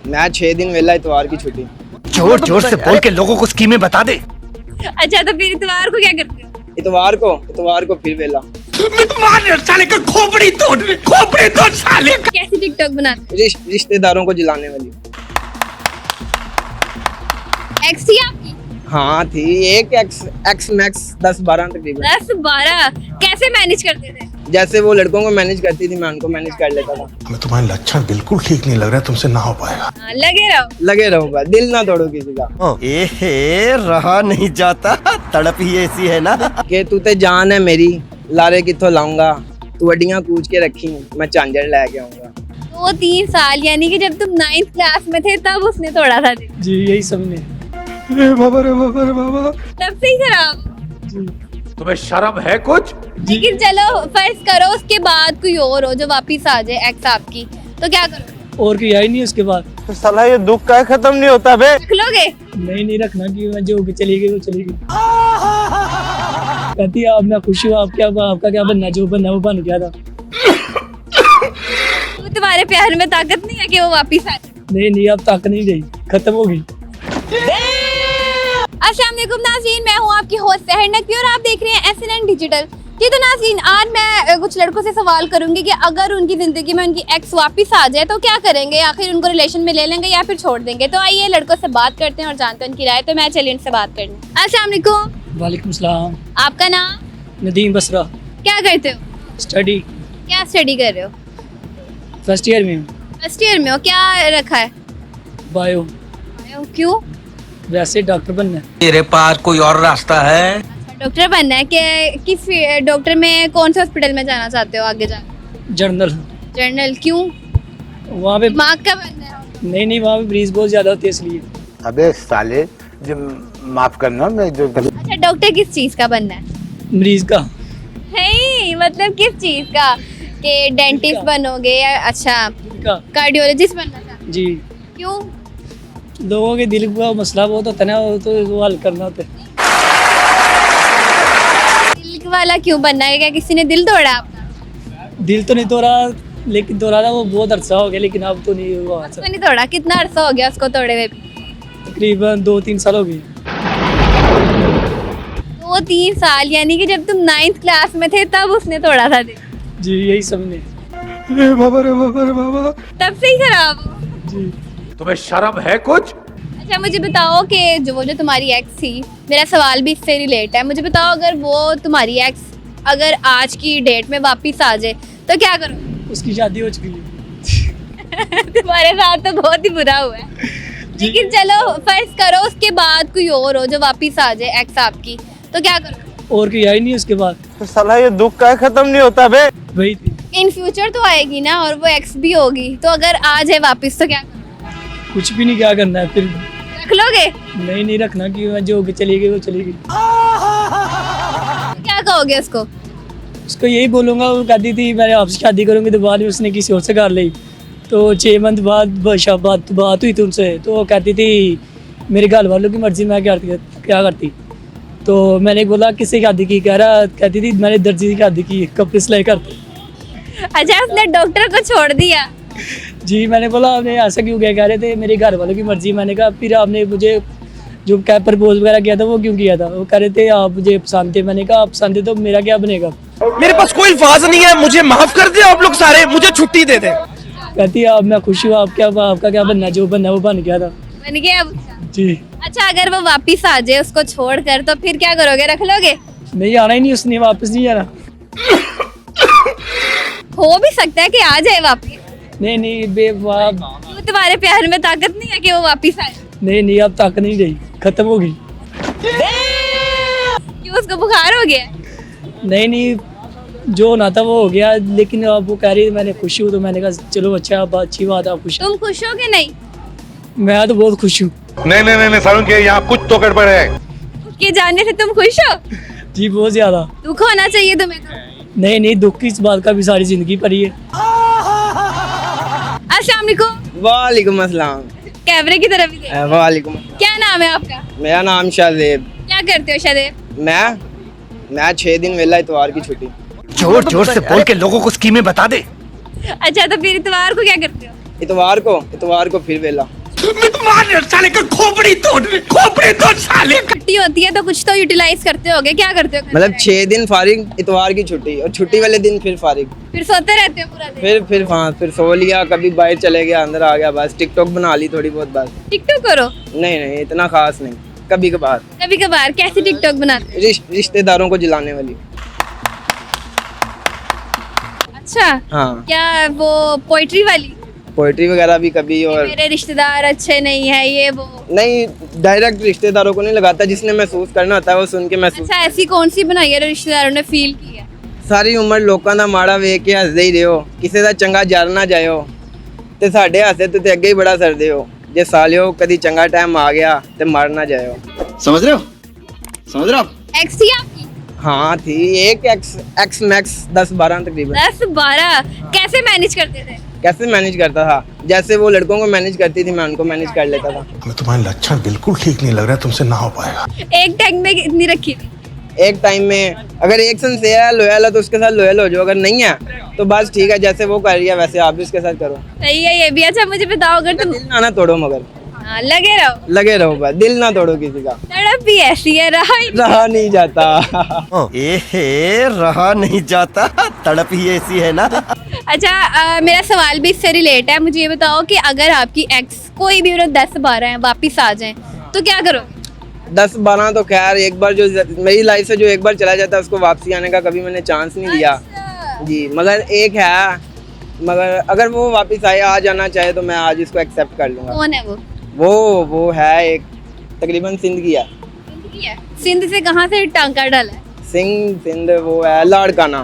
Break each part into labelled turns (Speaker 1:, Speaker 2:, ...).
Speaker 1: मैं 6 दिन वेला, इतवार की छुट्टी।
Speaker 2: जोर जोर से बोल के लोगों को स्कीमें बता दे।
Speaker 3: अच्छा तो फिर इतवार को क्या करते हो?
Speaker 1: इतवार को फिर वेला।
Speaker 2: साले का खोपड़ी तोड़ साले का।
Speaker 3: कैसी टिकटॉक बनाते
Speaker 1: रिश्तेदारों को जलाने वाली।
Speaker 3: हो? एक्स थी आपकी?
Speaker 1: हाँ थी, एक एक्स मैक्स 10-12 तकरीबन।
Speaker 3: 10-12 कैसे मैनेज करते थे?
Speaker 1: जैसे वो लड़कों को मैनेज करती थी, मैं उनको मैनेज कर लेता था।
Speaker 4: हमें तुम्हारे लक्षण बिल्कुल ठीक नहीं लग रहा है, तुमसे ना हो पाएगा।
Speaker 3: हाँ, लगे रहो
Speaker 1: बस, दिल ना तोड़ो किसी का।
Speaker 2: एहे रहा नहीं जाता, तड़प ही ऐसी है ना
Speaker 1: कि तू ते जान है मेरी, लारे किथों लाऊंगा, तू अड्डियां कूच के रखी, मैं झांझर लेके आऊंगा।
Speaker 3: 2-3 साल यानी कि जब तुम 9th क्लास में थे तब उसने तोड़ा था दिल।
Speaker 5: जी यही समझे।
Speaker 4: रे बाबा रे बाबा रे बाबा।
Speaker 3: तब से ही खराब।
Speaker 4: तुम्हें शर्म है कुछ?
Speaker 3: लेकिन चलो फर्ज करो उसके बाद कोई और हो जो वापिस आ जाए एक्स आपकी, तो क्या करोगे?
Speaker 5: और कोई आई नहीं उसके बाद।
Speaker 1: तो साला ये दुख का खत्म नहीं होता बे।
Speaker 3: रख लोगे?
Speaker 5: नहीं रखना कि मैं जो चली गई वो चली गई। कहती है अब मैं खुश हूँ, आपका क्या बनना, जो बनना वो बन गया था।
Speaker 3: तो तुम्हारे प्यार में ताकत नहीं है कि वो वापिस आ जाए?
Speaker 5: नहीं अब ताकत नहीं रही, खत्म हो गई।
Speaker 3: अस्सलाम वालेकुम नाज़रीन, मैं हूँ आपकी होस्ट सहर नकवी और आप देख रहे हैं SNN डिजिटल। जी तो नाज़रीन, आज मैं कुछ लड़कों से सवाल करूंगी कि अगर उनकी ज़िंदगी में उनकी एक्स वापस आ जाए तो क्या करेंगे, आखिर उनको रिलेशन में ले लेंगे या फिर छोड़ देंगे। तो आइए लड़कों से बात करते हैं और जानते हैं उनकी राय। तो मैं चलिए इनसे बात करनी। अस्सलाम वालेकुम।
Speaker 5: वालेकुम सलाम।
Speaker 3: आपका नाम?
Speaker 5: नदीम बसरा।
Speaker 3: क्या करते हो?
Speaker 5: स्टडी।
Speaker 3: क्या स्टडी कर रहे हो?
Speaker 5: फर्स्ट ईयर में हूँ।
Speaker 3: फर्स्ट ईयर में हो? क्या रखा है?
Speaker 5: बायो।
Speaker 3: क्यों?
Speaker 5: वैसे डॉक्टर बनना है।
Speaker 2: तेरे पास कोई और रास्ता है?
Speaker 3: डॉक्टर बनना है? कि किस डॉक्टर में कौन से हॉस्पिटल में जाना चाहते हो आगे जाकर?
Speaker 5: जर्नल।
Speaker 3: क्यों?
Speaker 5: वहाँ पे
Speaker 3: दिमाग का बनना है?
Speaker 5: नहीं वहाँ पे मरीज बहुत ज्यादा होती है इसलिए।
Speaker 6: अबे साले, जो माफ करना, मैं जो
Speaker 3: अच्छा डॉक्टर किस चीज का बनना है?
Speaker 5: मरीज का।
Speaker 3: नहीं मतलब किस चीज का? कि डेंटिस्ट बनोगे या अच्छा
Speaker 5: का।
Speaker 3: कार्डियोलॉजिस्ट बनना चाहते
Speaker 5: जी।
Speaker 3: हो? क्यों?
Speaker 5: लोगों के दिल का मसला बहुत होता है ना, वो तो वो हल करना होता है।
Speaker 3: दिल वाला क्यों बनना है? क्या किसी ने दिल तोड़ा आपका?
Speaker 5: दिल तो नहीं तोड़ा, लेकिन तोड़ा था वो बहुत अरसा हो गया, लेकिन अब तो नहीं हुआ।
Speaker 3: उसको नहीं तोड़ा? कितना अरसा हो गया उसको तोड़े हुए?
Speaker 5: तकरीबन 2-3 साल हो गए।
Speaker 3: 2-3 साल यानी कि जब तुम 9th क्लास में थे तब उसने तोड़ा था दिल।
Speaker 5: जी यही समझे।
Speaker 4: रे बाबा रे बाबा रे बाबा।
Speaker 3: तब से ही खराब हो।
Speaker 5: जी।
Speaker 4: तुम्हें शर्म है कुछ?
Speaker 3: अच्छा मुझे बताओ कि जो तुम्हारी एक्स थी, मेरा सवाल भी इससे रिलेट है, मुझे बताओ अगर वो तुम्हारी एक्स अगर आज की डेट में वापस आ जाए तो क्या करो?
Speaker 5: उसकी शादी हो चुकी है।
Speaker 3: तुम्हारे साथ तो बहुत ही बुरा हुआ है। लेकिन चलो फर्ज करो उसके बाद कोई और हो जो वापस आ जाए एक्स आपकी, तो क्या करो?
Speaker 5: और कोई आई नहीं उसके बाद।
Speaker 1: तो साला ये दुख का खत्म नहीं होता बे।
Speaker 5: वही थी।
Speaker 3: इन फ्यूचर तो आएगी ना और वो एक्स भी होगी, तो अगर आ जाए वापस तो क्या करो?
Speaker 5: कुछ भी नहीं, क्या करना है फिर।
Speaker 3: रख लोगे?
Speaker 5: नहीं रखना कि मैं जो चली गई वो चली गई।
Speaker 3: क्या कहोगे उसको?
Speaker 5: उसको यही बोलूँगा, वो कहती थी मैंने आपसे शादी करूँगी, तो बाद में उसने किसी और से कर ली। तो 6 मंथ बाद बात हुई थी उनसे, तो वो कहती थी मेरे घर वालों की मर्जी, मैं क्या करती। तो मैंने बोला किससे शादी की? कहती थी मैंने दर्जी की शादी की, कपड़े सिलाई करती।
Speaker 3: अच्छा उसने डॉक्टर को छोड़ दिया?
Speaker 5: जी। मैंने बोला आपने ऐसा क्यों किया? कह रहे थे मेरे घर वालों की मर्जी। मैंने कहा फिर आपने मुझे जो क्या प्रपोज वगैरह किया था वो क्यों किया था? वो कह रहे थे आप मुझे पसंद थे। मैंने कहा आप पसंद थे तो मेरा क्या बनेगा?
Speaker 2: मेरे पास कोई अल्फाज नहीं है, मुझे माफ कर दे आप लोग सारे, मुझे छुट्टी दे दे।
Speaker 5: कहती है अब मैं खुश हूँ, आपका क्या बनना, जो बनना वो बन गया था।
Speaker 3: बन गया अब?
Speaker 5: जी।
Speaker 3: अच्छा अगर वो वापस आ जाए उसको छोड़कर तो फिर क्या करोगे? रख लोगे?
Speaker 5: नहीं आना ही नहीं उसने, वापस नहीं आना।
Speaker 3: हो भी सकता है कि आ जाए वापस।
Speaker 5: नहीं बेवफा।
Speaker 3: क्यों तुम्हारे प्यार में ताकत नहीं है कि वो वापस आए?
Speaker 5: नहीं अब ताकत नहीं रही, खत्म हो गई।
Speaker 3: क्यों उसको बुखार हो गया?
Speaker 5: नहीं जो होना था वो हो गया, लेकिन अब वो कह रही मैंने खुश हूँ, तो मैंने कहा चलो अच्छा अच्छी बात है, आप खुश।
Speaker 3: तुम खुश हो कि नहीं?
Speaker 5: मैं तो बहुत खुश हूँ।
Speaker 4: नहीं सारुण के यहाँ कुछ तो गड़बड़ है।
Speaker 3: उसके जाने से तुम खुश हो?
Speaker 5: जी बहुत ज्यादा।
Speaker 3: दुख होना चाहिए तुम्हें तो।
Speaker 5: नहीं दुख की इस बात का भी सारी जिंदगी पड़ी है।
Speaker 3: अस्सलाम वालेकुम।
Speaker 1: वालेकुम अस्सलाम।
Speaker 3: कैमरे की तरफ ही देखो।
Speaker 1: वालेकुम।
Speaker 3: क्या नाम है आपका?
Speaker 1: मेरा नाम शादेब।
Speaker 3: क्या करते हो शादेब?
Speaker 1: मैं 6 दिन वेला, इतवार की छुट्टी।
Speaker 2: जोर जोर से बोल के लोगों को स्कीमें बता दे।
Speaker 3: अच्छा तो फिर इतवार को क्या करते हो?
Speaker 1: इतवार को फिर वेला।
Speaker 2: साले का खोपड़ी तोड़ साले का।
Speaker 3: छुट्टी होती है तो कुछ तो यूटिलाइज करते होगे, क्या करते हो घर
Speaker 1: मतलब
Speaker 3: पे?
Speaker 1: 6 दिन फारिग, इतवार की छुट्टी और छुट्टी वाले दिन फिर फारिग।
Speaker 3: फिर सोते रहते हो पूरा दिन?
Speaker 1: फिर सो लिया, कभी बाहर चले गया, अंदर आ गया, बस टिकटॉक बना ली थोड़ी बहुत बस।
Speaker 3: टिकटॉक करो?
Speaker 1: नहीं इतना खास नहीं, कभी कभार।
Speaker 3: कभी कभार। कैसी टिकटॉक बनाते हो?
Speaker 1: रिश्तेदारों को जिलाने वाली।
Speaker 3: अच्छा,
Speaker 1: हाँ,
Speaker 3: क्या वो पोइट्री वाली?
Speaker 1: पोइट्री वगैरह भी कभी, और
Speaker 3: मेरे रिश्तेदार अच्छे नहीं है, ये वो?
Speaker 1: नहीं, डायरेक्ट रिश्तेदारों को नहीं लगाता, जिसने महसूस करना होता है वो सुन के महसूस।
Speaker 3: अच्छा, ऐसी कौन सी बनाई है जो रिश्तेदारों ने फील की है?
Speaker 1: ਸਾਰੀ ਉਮਰ ਲੋਕਾਂ ਦਾ ਮਾੜਾ ਵੇਖ ਕੇ ਹੱਸਦੇ ਹੀ ਰਹੋ, ਕਿਸੇ ਦਾ ਚੰਗਾ ਜਰ ਨਾ ਜਾਇਓ ਤੇ ਸਾਡੇ ਹਾਸੇ ਤੇ ਅੱਗੇ ਹੀ ਬੜਾ ਸਰਦੇ ਹੋ। ਜੇ ਸਾਲਿਓ ਕਦੀ ਚੰਗਾ ਟਾਈਮ ਆ ਗਿਆ ਤੇ ਮਰ ਨਾ ਜਾਇਓ।
Speaker 7: समझ रहे हो आप?
Speaker 3: एक्स थी आपकी?
Speaker 1: हाँ थी, एक एक्स मैक्स 10-12 तकरीबन।
Speaker 3: 10-12? कैसे मैनेज करते थे?
Speaker 1: कैसे मैनेज करता था, जैसे वो लड़कों को मैनेज करती थी मैं उनको मैनेज कर लेता था।
Speaker 8: हमें तुम्हारे लक्षण बिल्कुल ठीक नहीं लग रहा है, तुमसे ना हो पाएगा।
Speaker 3: एक टैग में कितनी रखी थी?
Speaker 1: एक टाइम में अगर एक सिंसियर है, लॉयल है तो उसके साथ लॉयल हो जाओ, अगर नहीं है तो बस ठीक है, जैसे वो कर रही है वैसे आप भी उसके साथ करो।
Speaker 3: सही है ये भी। अच्छा मुझे बताओ, अगर तुम
Speaker 1: दिल ना तोड़ो, मगर
Speaker 3: हाँ, लगे रहो
Speaker 1: बस, दिल ना तोड़ो किसी का,
Speaker 3: तड़प भी ऐसी है,
Speaker 1: रहा नहीं जाता।
Speaker 7: रहा नहीं जाता, तड़प ही ऐसी है ना।
Speaker 3: अच्छा मेरा सवाल भी इससे रिलेट है, मुझे ये बताओ कि अगर आपकी एक्स कोई भी 10-12 है वापिस आ जाए तो क्या करोगे?
Speaker 1: 10-12 तो खैर, एक बार जो मेरी लाइफ से जो एक बार चला जाता है उसको वापसी आने का कभी मैंने चांस नहीं लिया जी। मगर एक है, मगर अगर वो वापस आए, आ जाना चाहे तो मैं आज इसको एक्सेप्ट कर लूँगा।
Speaker 3: कौन है वो?
Speaker 1: वो है एक तकरीबन सिंध की है।
Speaker 3: सिंध से कहाँ से टांका डाला है?
Speaker 1: सिंध वो है लाड़काना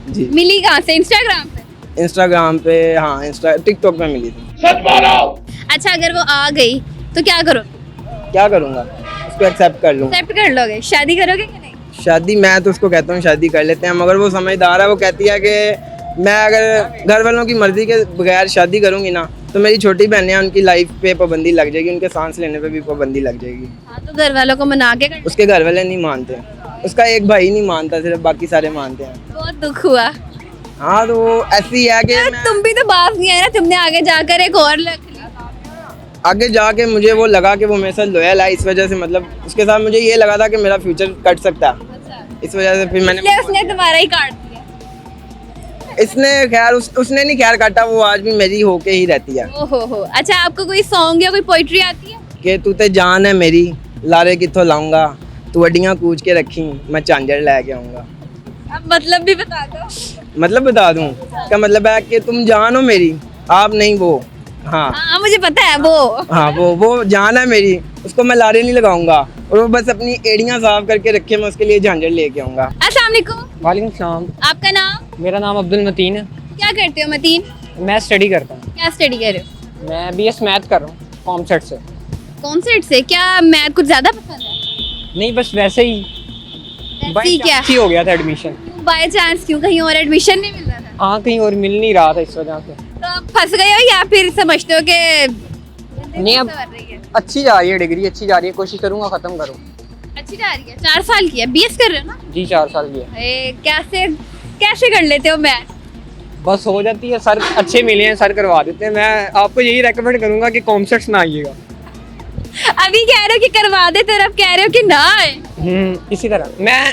Speaker 1: जी।
Speaker 3: मिली कहाँ से? इंस्टाग्राम पे?
Speaker 1: हाँ, टिकटॉक पे मिली थी।
Speaker 3: अच्छा अगर वो आ गई तो क्या करो?
Speaker 1: क्या करूँगा, उसको एक्सेप्ट कर लूँगा।
Speaker 3: एक्सेप्ट कर लोगे? शादी करोगे कि नहीं?
Speaker 1: शादी मैं तो उसको कहता हूँ शादी कर लेते हैं, मगर वो समझदार है, वो कहती है कि मैं अगर घर वालों की मर्जी के बगैर शादी करूँगी ना तो मेरी छोटी बहनें हैं, उनकी लाइफ पे पाबंदी लग जाएगी, उनके सांस लेने पे भी पाबंदी लग जाएगी।
Speaker 3: हाँ तो घर वालों को मना के कर।
Speaker 1: उसके घर वाले नहीं मानते, उसका एक भाई नहीं मानता, सिर्फ बाकी सारे मानते हैं।
Speaker 3: बहुत दुख हुआ।
Speaker 1: हाँ तो वो ऐसी है कि
Speaker 3: तुम भी तो बात नहीं है ना, तुमने आगे जाकर एक और रख ली।
Speaker 1: आगे जाके मुझे वो लगा कि वो मेरे साथ लॉयल है, इस वजह से मतलब उसके साथ मुझे ये लगा था कि मेरा फ्यूचर कट सकता है, इस वजह से फिर मैंने
Speaker 3: उसने तुम्हारा ही काट दिया।
Speaker 1: इसने खैर उसने नहीं खैर काटा, वो आज भी मेरी होके ही रहती है।
Speaker 3: ओहो हो। अच्छा आपको कोई सॉन्ग या कोई पोइट्री आती है?
Speaker 1: कि तू ते जान है मेरी, लारे किथों लाऊंगा, तू अड्डियां कूच के रखी, मैं झांझर लेके आऊंगा।
Speaker 3: अब मतलब भी बता दो।
Speaker 1: मतलब बता दूं, का मतलब है कि तुम जान हो मेरी, आप नहीं वो। हाँ
Speaker 3: हाँ मुझे पता है वो।
Speaker 1: हाँ वो जान है मेरी, उसको मैं लारे नहीं लगाऊंगा, और वो बस अपनी एड़ियां साफ करके रखे, मैं उसके लिए झांझर लेके आऊंगा।
Speaker 3: अस्सलाम वालेकुम।
Speaker 5: वालेकुम सलाम।
Speaker 3: आपका नाम?
Speaker 5: मेरा नाम अब्दुल मतीन है।
Speaker 3: क्या करते हो मतीन?
Speaker 5: मैं स्टडी करता हूँ।
Speaker 3: क्या स्टडी कर रहे हो?
Speaker 5: मैं BS मैथ कर रहा हूँ कॉमसेट से।
Speaker 3: कॉमसेट से? क्या मैथ कुछ ज्यादा पसंद है?
Speaker 5: नहीं बस वैसे ही
Speaker 3: वैसे क्या?
Speaker 5: ही हो गया था एडमिशन।
Speaker 3: By chance? क्यों कहीं और एडमिशन नहीं मिल रहा था?
Speaker 5: हाँ कहीं और मिल नहीं रहा था, इस वजह से।
Speaker 3: तो आप फंस गए हो या फिर समझते हो कि
Speaker 5: नहीं, अब अच्छी जा रही है डिग्री, अच्छी जा रही है, कोशिश करूँगा ख़त्म करूँ।
Speaker 3: अच्छी जा रही है। 4 साल की है, BS कर रहे हो ना?
Speaker 5: जी 4 साल की है।
Speaker 3: अरे कैसे कर लेते हो मैथ?
Speaker 5: बस हो जाती है, सर अच्छे मिले हैं, सर करवा देते हैं। मैं आपको यही रेकमेंड करूँगा कि कॉमसेट्स ना आइएगा।
Speaker 3: अभी कह रहे हो कि करवा देते और अब कह रहे हो कि ना आए।
Speaker 5: इसी तरह मैं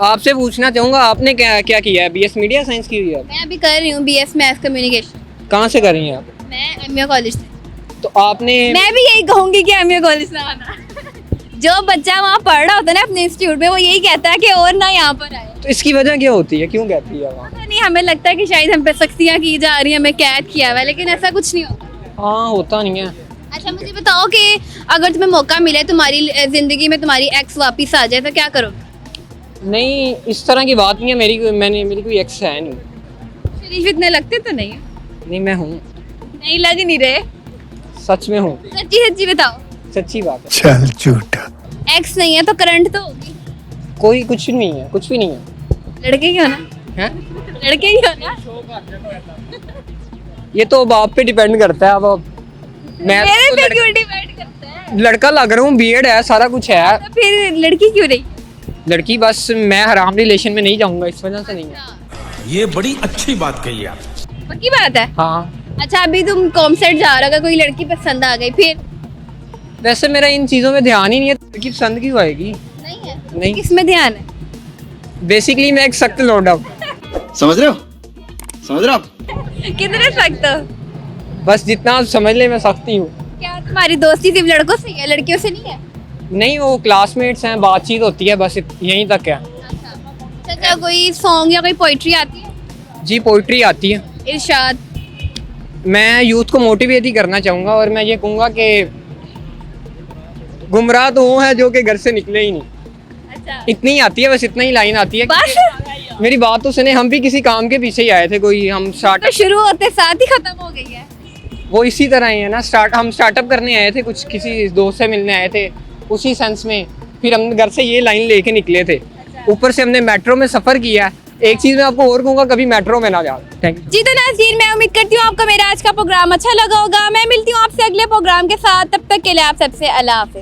Speaker 5: आपसे पूछना चाहूँगा, आपने क्या क्या किया है? BS मीडिया साइंस की हुई है?
Speaker 3: मैं अभी कर रही हूँ BS मैथ कम्युनिकेशन।
Speaker 5: कहाँ से कर रही हैं आप?
Speaker 3: मैं एमए कॉलेज से।
Speaker 5: तो आपने
Speaker 3: मैं भी यही कहूंगी कि एमए कॉलेज ना आना। जो बच्चा वहाँ पढ़ रहा होता है ना अपने इंस्टीट्यूट में, वो यही कहता है कि और ना यहाँ पर आए।
Speaker 5: तो इसकी वजह क्या होती है, क्यों कहती है वहाँ?
Speaker 3: पता नहीं, हमें लगता है कि शायद हम पे सख्तियाँ की जा रही हैं, हमें कैद किया हुआ है, लेकिन ऐसा कुछ नहीं होता।
Speaker 5: हाँ होता नहीं है।
Speaker 3: अच्छा मुझे बताओ कि अगर तुम्हें मौका मिले तुम्हारी जिंदगी में तुम्हारी एक्स वापिस आ जाए तो क्या करोगे?
Speaker 5: नहीं इस तरह की बात नहीं है, मेरी कोई एक्स है नहीं।
Speaker 3: शरीफ इतने लगते तो नहीं है।
Speaker 5: नहीं मैं हूँ,
Speaker 3: नहीं लग नहीं रहे।
Speaker 5: सच में हूँ।
Speaker 3: सच्ची बताओ।
Speaker 5: सच्ची बात है।
Speaker 8: चल झूठा।
Speaker 3: एक्स नहीं है तो करंट तो होगी।
Speaker 5: कोई कुछ नहीं है, कुछ भी नहीं है।
Speaker 3: लड़के ही हो ना?
Speaker 5: हैं?
Speaker 3: लड़के ही हो ना?
Speaker 5: ये तो बाप पे डिपेंड करता है। अब मैं
Speaker 3: मेरे
Speaker 5: तो
Speaker 3: पे क्यों डिपेंड करता है?
Speaker 5: लड़का लग रहा हूँ, बीएड है, सारा कुछ है।
Speaker 3: तो फिर लड़की क्यों नहीं?
Speaker 5: लड़की बस मैं हराम रिलेशन में नहीं जाऊंगा, इस वजह से नहीं है।
Speaker 8: ये बड़ी अच्छी बात कही आप।
Speaker 3: पक्की बात है।
Speaker 9: हाँ,
Speaker 3: अच्छा अभी तुम कॉन्सर्ट जा रहे हो, अगर कोई लड़की पसंद आ गई फिर?
Speaker 9: वैसे मेरा इन चीज़ों में ध्यान ही नहीं है, लड़की पसंद क्यों आएगी?
Speaker 3: नहीं है।
Speaker 9: नहीं,
Speaker 3: किस में ध्यान है?
Speaker 9: बेसिकली मैं एक सख्त लौंडा हूँ।
Speaker 7: समझ रहे हो? समझ रहे हो आप?
Speaker 3: कितने सख्त हो?
Speaker 9: बस जितना आप समझ ले मैं सख्त ही हूँ।
Speaker 3: क्या तुम्हारी दोस्ती सिर्फ लड़कों से ही है, लड़कियों से नहीं है?
Speaker 9: नहीं, वो क्लासमेट्स हैं, बातचीत होती है, बस यहीं तक है।
Speaker 3: अच्छा कोई सॉन्ग या कोई पोइट्री आती है?
Speaker 9: जी, पोइट्री आती है।
Speaker 3: इरशाद।
Speaker 9: मैं यूथ को मोटिवेट ही करना चाहूँगा और मैं ये कहूँगा कि गुमराह तो वो है जो कि घर से निकले ही नहीं।
Speaker 3: अच्छा
Speaker 9: इतनी ही आती है, बस इतना ही लाइन आती है।
Speaker 3: बस
Speaker 9: मेरी बात तो सुने, हम भी किसी काम के पीछे ही आए थे, कोई हम
Speaker 3: तो
Speaker 9: स्टार्टअप,
Speaker 3: शुरू होते साथ ही खत्म हो गई है।
Speaker 9: वो इसी तरह ही है ना। हम स्टार्टअप करने आए थे, कुछ किसी दोस्त से मिलने आए थे, उसी सेंस में फिर हम घर से ये लाइन लेके निकले थे। ऊपर से हमने मेट्रो में सफ़र किया। एक चीज़ मैं आपको और कहूँगा, कभी मेट्रो में ना जाओ। थैंक यू
Speaker 3: जी तो नाज़रीन, मैं उम्मीद करती हूँ आपको मेरा आज का प्रोग्राम अच्छा लगा होगा। मैं मिलती हूँ आपसे अगले प्रोग्राम के साथ, तब तक के लिए आप सबसे अल्लाह हाफिज़।